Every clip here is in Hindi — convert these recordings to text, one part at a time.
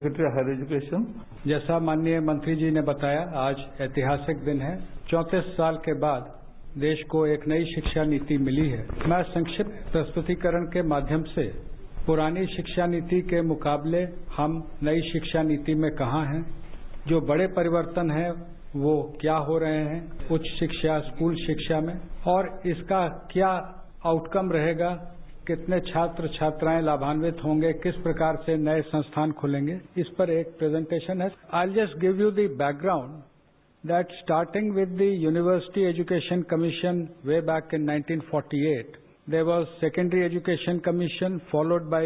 Secretary higher education. जैसा माननीय मंत्री जी ने बताया, आज ऐतिहासिक दिन है। 34 साल के बाद देश को एक नई शिक्षा नीति मिली है। मैं संक्षिप्त प्रस्तुतिकरण के माध्यम से पुरानी शिक्षा नीति के मुकाबले हम नई शिक्षा नीति में कहाँ हैं, जो बड़े परिवर्तन हैं वो क्या हो रहे हैं उच्च शिक्षा, स्कूल शिक्षा में, और इसका क्या आउटकम रहेगा, कितने छात्र छात्राएं लाभान्वित होंगे, किस प्रकार से नए संस्थान खुलेंगे, इस पर एक प्रेजेंटेशन है। I just give you the background that starting with the University Education Commission way back in 1948, there was Secondary Education Commission followed by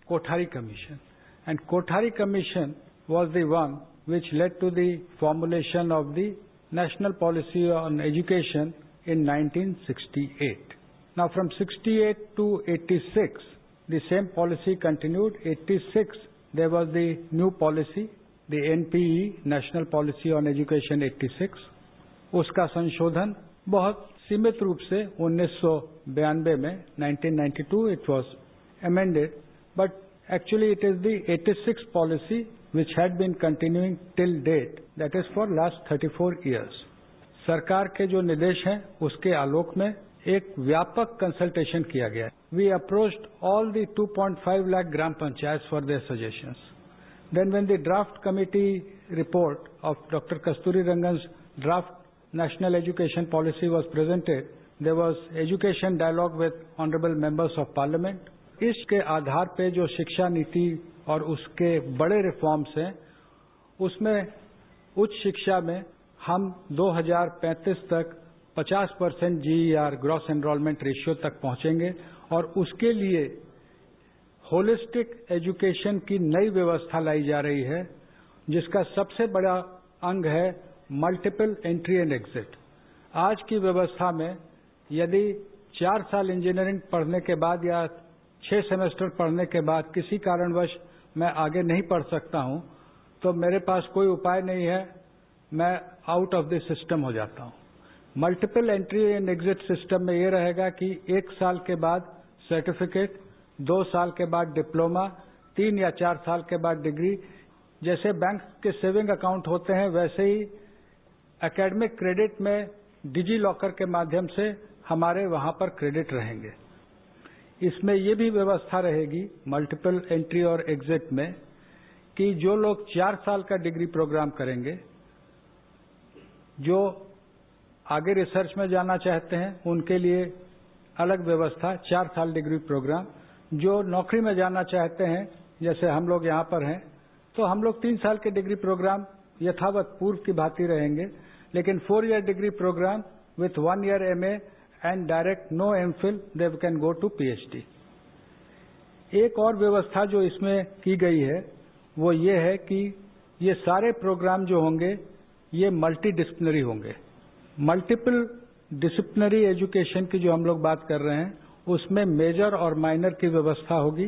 Kothari Commission. And Kothari Commission was the one which led to the formulation of the National Policy on Education in 1968. Now from 68 to 86, the same policy continued. 86, there was the new policy, the NPE, National Policy on Education 86, उसका संशोधन बहुत सीमित रूप से 1992 में 1992 it was amended, but actually it is the 86 policy which had been continuing till date, that is for last 34 years. सरकार के जो निर्देश हैं उसके आलोक में एक व्यापक कंसल्टेशन किया गया है. We approached all the 2.5 lakh gram panchayats for their suggestions. Then when the draft committee report of Dr. Kasturi Rangan's draft National Education Policy was presented, there was education dialogue with honorable members of parliament. इसके आधार पे जो शिक्षा नीति और उसके बड़े रिफॉर्म्स हैं, उसमें उच्च शिक्षा में हम 2035 तक 50% GER ग्रॉस एनरोलमेंट रेशियो तक पहुंचेंगे और उसके लिए होलिस्टिक एजुकेशन की नई व्यवस्था लाई जा रही है, जिसका सबसे बड़ा अंग है मल्टीपल एंट्री एंड एग्जिट. आज की व्यवस्था में यदि 4 साल इंजीनियरिंग पढ़ने के बाद या 6 सेमेस्टर पढ़ने के बाद किसी कारणवश मैं आगे नहीं पढ़ सकता हूं, तो मेरे पास कोई उपाय नहीं है, मैं आउट ऑफ द सिस्टम हो जाता हूं. Multiple entry and exit system में ये रहेगा कि 1 साल के बाद सर्टिफिकेट, 2 साल के बाद डिप्लोमा, 3 या 4 साल के बाद डिग्री. जैसे बैंक के सेविंग अकाउंट होते हैं, वैसे ही एकेडमिक क्रेडिट में डिजी लॉकर के माध्यम से हमारे वहां पर क्रेडिट रहेंगे. इसमें ये भी व्यवस्था रहेगी मल्टीपल एंट्री और एग्जिट में कि जो लोग 4 साल का डिग्री प्रोग्राम करेंगे, जो आगे रिसर्च में जाना चाहते हैं उनके लिए अलग व्यवस्था 4 साल डिग्री प्रोग्राम. जो नौकरी में जाना चाहते हैं, जैसे हम लोग यहाँ पर हैं, तो हम लोग 3 साल के डिग्री प्रोग्राम यथावत पूर्व की भांति रहेंगे, लेकिन 4 year degree programme with 1 year MA and direct no MPhil they can go to PhD. एक और व्यवस्था जो इसमें की गई है वो ये है कि ये सारे प्रोग्राम जो होंगे ये मल्टी डिसिप्लिनरी होंगे. मल्टीपल डिसिप्लिनरी एजुकेशन की जो हम लोग बात कर रहे हैं, उसमें मेजर और माइनर की व्यवस्था होगी.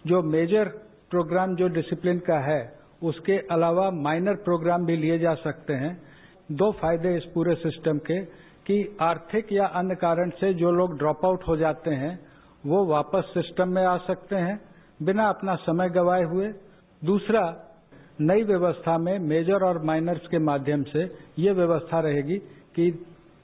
जो मेजर प्रोग्राम जो डिसिप्लिन का है, उसके अलावा माइनर प्रोग्राम भी लिए जा सकते हैं. 2 फायदे इस पूरे सिस्टम के कि आर्थिक या अन्य कारण से जो लोग ड्रॉप आउट हो जाते हैं वो वापस सिस्टम में आ सकते हैं बिना अपना समय गंवाए हुए. दूसरा, नई व्यवस्था में मेजर और माइनर्स के माध्यम से ये व्यवस्था रहेगी कि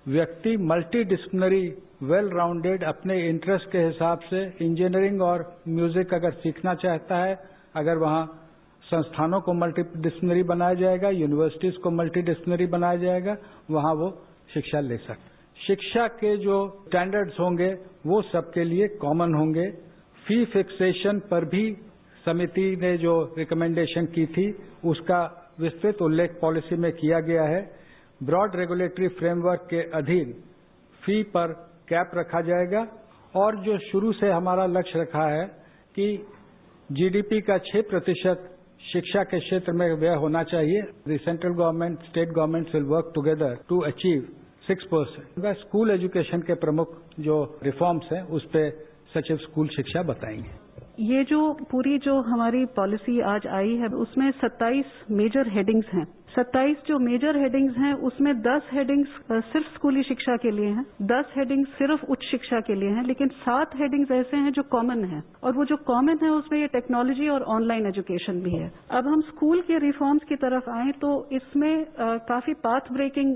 व्यक्ति मल्टी डिसिप्लिनरी वेल राउंडेड अपने इंटरेस्ट के हिसाब से इंजीनियरिंग और म्यूजिक अगर सीखना चाहता है, अगर वहाँ संस्थानों को मल्टी डिसिप्लिनरी बनाया जाएगा, यूनिवर्सिटीज को मल्टी डिसिप्लिनरी बनाया जाएगा, वहाँ वो शिक्षा ले सकते. शिक्षा के जो स्टैंडर्ड्स होंगे वो सबके लिए कॉमन होंगे. फी फिक्सेशन पर भी समिति ने जो रिकमेंडेशन की थी उसका विस्तृत उल्लेख पॉलिसी में किया गया है. ब्रॉड रेगुलेटरी फ्रेमवर्क के अधीन फी पर कैप रखा जाएगा और जो शुरू से हमारा लक्ष्य रखा है कि GDP का 6% शिक्षा के क्षेत्र में व्यय होना चाहिए. The central government, state government will work together to achieve 6%. School education के प्रमुख जो रिफॉर्म्स हैं उस पर सचिव स्कूल शिक्षा बताएंगे. ये जो पूरी जो हमारी पॉलिसी आज आई है उसमें 27 मेजर हेडिंग्स हैं. 27 जो मेजर हेडिंग्स हैं उसमें 10 हेडिंग्स सिर्फ स्कूली शिक्षा के लिए हैं, 10 हेडिंग्स सिर्फ उच्च शिक्षा के लिए हैं, लेकिन 7 हेडिंग्स ऐसे हैं जो कॉमन हैं, और वो जो कॉमन है उसमें ये टेक्नोलॉजी और ऑनलाइन एजुकेशन भी है। अब हम स्कूल के रिफॉर्म्स की तरफ आए तो इसमें काफी पाथ ब्रेकिंग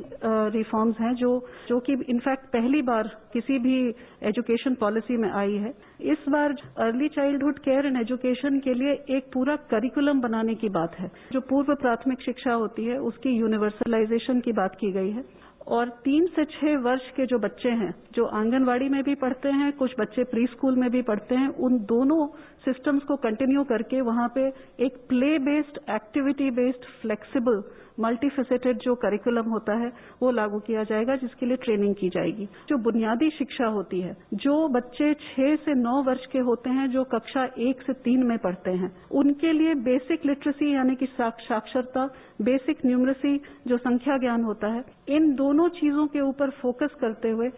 रिफॉर्म्स हैं जो कि इनफैक्ट पहली बार किसी भी एजुकेशन पॉलिसी में आई है। इस बार early childhood care and education के लिए एक पूरा करिकुलम बनाने की बात है। जो पूर्व प्राथमिक शिक्षा होती है उसकी यूनिवर्सलाइजेशन की बात की गई है, और 3 से 6 वर्ष के जो बच्चे हैं जो आंगनवाड़ी में भी पढ़ते हैं, कुछ बच्चे प्री स्कूल में भी पढ़ते हैं, उन दोनों सिस्टम्स को कंटिन्यू करके वहां पे एक play based, activity based, flexible, multifaceted जो करिकुलम होता है वो लागू किया जाएगा, जिसके लिए ट्रेनिंग की जाएगी। जो बुनियादी शिक्षा होती है, जो बच्चे 6 से 9 वर्ष के होते हैं जो कक्षा 1 से 3 में पढ़ते हैं, उनके लिए बेसिक लिटरेसी यानी कि साक्षरता, बेसिक न्यूमरेसी जो संख्या ज्ञान होता है, इन दोनों चीजों के ऊपर फोकस करते हुए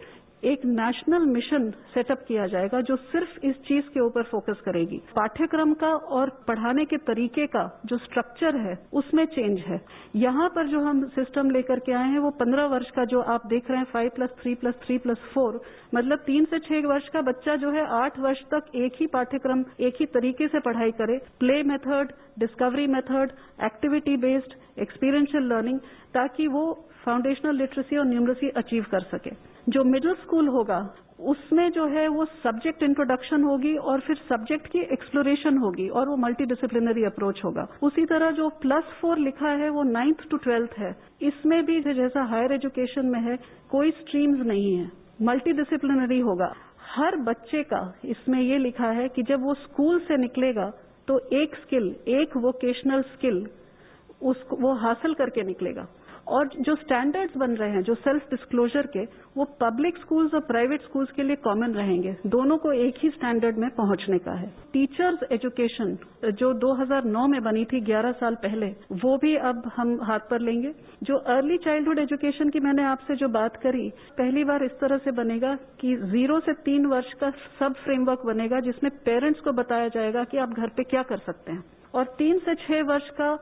एक नेशनल मिशन सेटअप किया जाएगा जो सिर्फ इस चीज के ऊपर फोकस करेगी। पाठ्यक्रम का और पढ़ाने के तरीके का जो स्ट्रक्चर है उसमें चेंज है। यहाँ पर जो हम सिस्टम लेकर के आए हैं वो 15 वर्ष का जो आप देख रहे हैं 5+3+3+4, मतलब 3 से 6 वर्ष का बच्चा जो है 8 वर्ष तक एक ही पाठ्यक्रम, एक ही तरीके से पढ़ाई करे, play method, discovery method, activity based, experiential learning, ताकि वो फाउंडेशनल लिटरेसी और न्यूमरेसी अचीव कर सके। जो मिडिल स्कूल होगा उसमें जो है वो सब्जेक्ट इंट्रोडक्शन होगी और फिर सब्जेक्ट की एक्सप्लोरेशन होगी और वो मल्टी डिसिप्लिनरी अप्रोच होगा। उसी तरह जो +4 लिखा है वो 9th to 12th है। इसमें भी जैसा हायर एजुकेशन में है कोई स्ट्रीम्स नहीं है, मल्टी डिसिप्लिनरी होगा। हर बच्चे का इसमें ये लिखा है कि जब वो स्कूल से निकलेगा तो एक स्किल, एक वोकेशनल स्किल उसको वो हासिल करके निकलेगा। और जो स्टैंडर्ड्स बन रहे हैं जो सेल्फ डिस्क्लोजर के, वो पब्लिक स्कूल्स और प्राइवेट स्कूल्स के लिए कॉमन रहेंगे, दोनों को एक ही स्टैंडर्ड में पहुंचने का है। टीचर्स एजुकेशन जो 2009 में बनी थी 11 साल पहले, वो भी अब हम हाथ पर लेंगे। जो अर्ली चाइल्डहुड एजुकेशन की मैंने आपसे जो बात करी, पहली बार इस तरह से बनेगा कि 0 से 3 वर्ष का सब फ्रेमवर्क बनेगा जिसमें पेरेंट्स को बताया जाएगा कि आप घर पे क्या कर सकते हैं, और 3 से 6 वर्ष का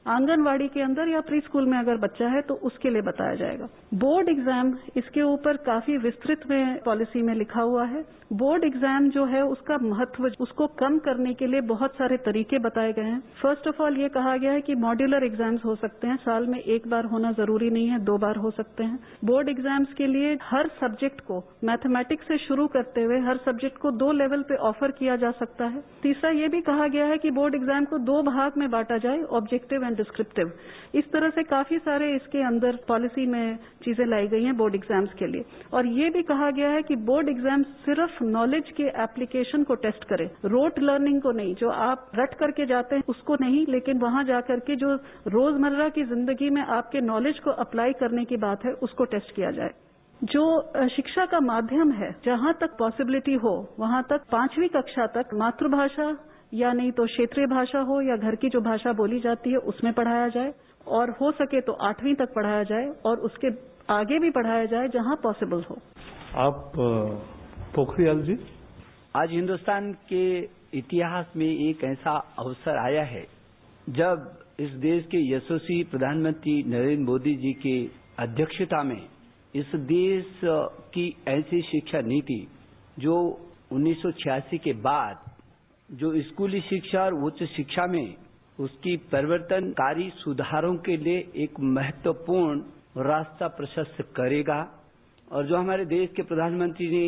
आंगनवाड़ी के अंदर या प्री स्कूल में अगर बच्चा है तो उसके लिए बताया जाएगा। बोर्ड एग्जाम, इसके ऊपर काफी विस्तृत में पॉलिसी में लिखा हुआ है। बोर्ड एग्जाम जो है उसका महत्व, उसको कम करने के लिए बहुत सारे तरीके बताए गए हैं। फर्स्ट ऑफ ऑल ये कहा गया है कि मॉड्यूलर एग्जाम्स हो सकते हैं, साल में 1 बार होना जरूरी नहीं है, 2 बार हो सकते हैं। बोर्ड एग्जाम्स के लिए हर सब्जेक्ट को मैथमेटिक्स से शुरू करते हुए हर सब्जेक्ट को 2 लेवल पे ऑफर किया जा सकता है। तीसरा ये भी कहा गया है कि बोर्ड एग्जाम को 2 भाग में बांटा जाए, ऑब्जेक्टिव एंड डिस्क्रिप्टिव। इस तरह से काफी सारे इसके अंदर पॉलिसी में चीजें लाई गई हैं बोर्ड एग्जाम्स के लिए। और ये भी कहा गया है कि बोर्ड एग्जाम सिर्फ नॉलेज के एप्लीकेशन को टेस्ट करे, रोट लर्निंग को नहीं, जो आप रट करके जाते हैं उसको नहीं, लेकिन वहां जाकर के जो रोजमर्रा की जिंदगी में आपके नॉलेज को अप्लाई करने की बात है उसको टेस्ट किया जाए। जो शिक्षा का माध्यम है, जहां तक पॉसिबिलिटी हो वहां तक 5वीं कक्षा तक मातृभाषा या नहीं तो क्षेत्रीय भाषा हो या घर की जो भाषा बोली जाती है उसमें पढ़ाया जाए, और हो सके तो 8वीं तक पढ़ाया जाए और उसके आगे भी पढ़ाया जाए जहां पॉसिबल हो। आप पोखरियाल जी, आज हिंदुस्तान के इतिहास में एक ऐसा अवसर आया है जब इस देश के यशस्वी प्रधानमंत्री नरेंद्र मोदी जी के अध्यक्षता में इस देश की ऐसी शिक्षा नीति जो 1986 के बाद जो स्कूली शिक्षा और उच्च शिक्षा में उसकी परिवर्तनकारी सुधारों के लिए एक महत्वपूर्ण रास्ता प्रशस्त करेगा। और जो हमारे देश के प्रधानमंत्री ने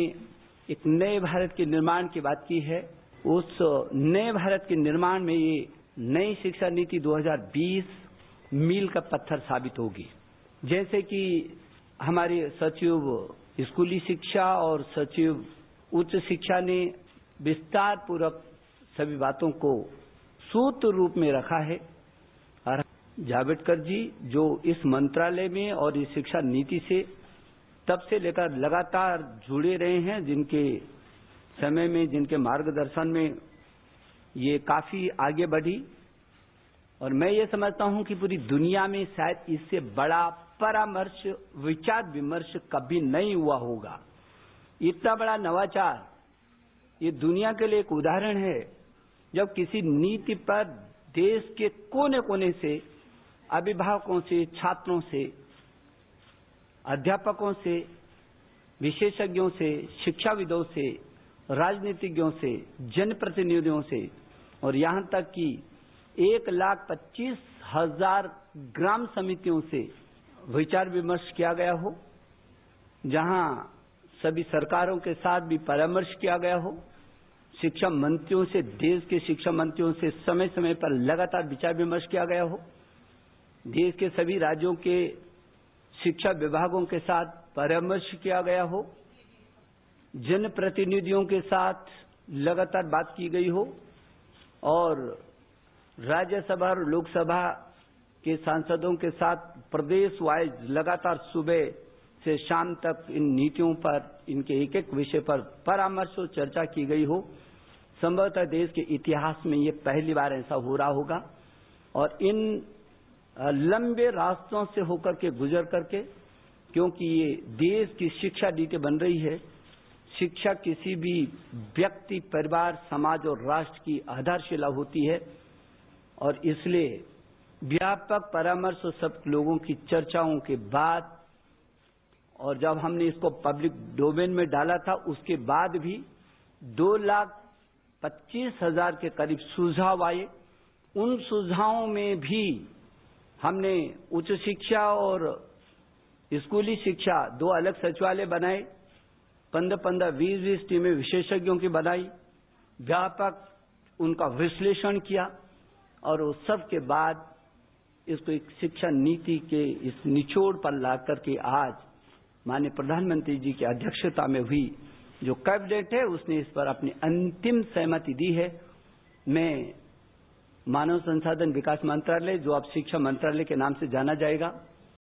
एक नए भारत के निर्माण की बात की है, उस नए भारत के निर्माण में ये नई शिक्षा नीति 2020 मील का पत्थर साबित होगी। जैसे कि हमारे सचिव स्कूली शिक्षा और सचिव उच्च शिक्षा ने विस्तार पूर्वक सभी बातों को सूत्र रूप में रखा है, और जावड़ेकर जी जो इस मंत्रालय में और इस शिक्षा नीति से तब से लेकर लगातार जुड़े रहे हैं, जिनके समय में, जिनके मार्गदर्शन में ये काफी आगे बढ़ी। और मैं ये समझता हूं कि पूरी दुनिया में शायद इससे बड़ा परामर्श, विचार विमर्श कभी नहीं हुआ होगा। इतना बड़ा नवाचार ये दुनिया के लिए एक उदाहरण है, जब किसी नीति पर देश के कोने कोने से अभिभावकों से, छात्रों से, अध्यापकों से, विशेषज्ञों से, शिक्षाविदों से, राजनीतिज्ञों से, जनप्रतिनिधियों से और यहां तक कि 1,25,000 ग्राम समितियों से विचार विमर्श किया गया हो, जहां सभी सरकारों के साथ भी परामर्श किया गया हो, शिक्षा मंत्रियों से, देश के शिक्षा मंत्रियों से समय समय पर लगातार विचार विमर्श किया गया हो, देश के सभी राज्यों के शिक्षा विभागों के साथ परामर्श किया गया हो, जनप्रतिनिधियों के साथ लगातार बात की गई हो और राज्यसभा और लोकसभा के सांसदों के साथ प्रदेश वाइज लगातार सुबह से शाम तक इन नीतियों पर, इनके एक एक विषय पर परामर्श और चर्चा की गई हो। संभवतः देश के इतिहास में ये पहली बार ऐसा हो रहा होगा और इन लंबे रास्तों से होकर के गुजर करके, क्योंकि ये देश की शिक्षा नीति बन रही है। शिक्षा किसी भी व्यक्ति, परिवार, समाज और राष्ट्र की आधारशिला होती है और इसलिए व्यापक परामर्श और सब लोगों की चर्चाओं के बाद और जब हमने इसको पब्लिक डोमेन में डाला था उसके बाद भी 2,25,000 के करीब सुझाव आए। उन सुझावों में भी हमने उच्च शिक्षा और स्कूली शिक्षा 2 अलग सचिवालय बनाए, 15-20 टीमें विशेषज्ञों की बनाई, व्यापक उनका विश्लेषण किया और उस सब के बाद इसको एक शिक्षा नीति के इस निचोड़ पर ला करके आज माननीय प्रधानमंत्री जी की अध्यक्षता में हुई जो कैबिनेट है उसने इस पर अपनी अंतिम सहमति दी है। मैं मानव संसाधन विकास मंत्रालय, जो अब शिक्षा मंत्रालय के नाम से जाना जाएगा,